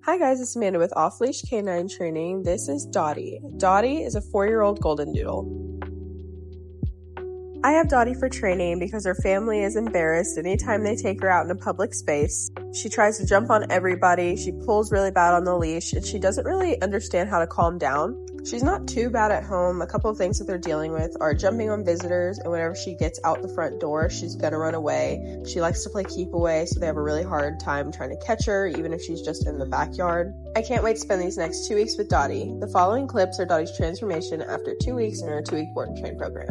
Hi guys, it's Amanda with Off Leash Canine Training. This is Dottie. Dottie is a 4-year-old Goldendoodle. I have Dottie for training because her family is embarrassed anytime they take her out in a public space. She tries to jump on everybody, she pulls really bad on the leash, and she doesn't really understand how to calm down. She's not too bad at home. A couple of things that they're dealing with are jumping on visitors, and whenever she gets out the front door, she's gonna run away. She likes to play keep away, so they have a really hard time trying to catch her, even if she's just in the backyard. I can't wait to spend these next 2 weeks with Dottie. The following clips are Dottie's transformation after 2 weeks in her 2-week board and train program.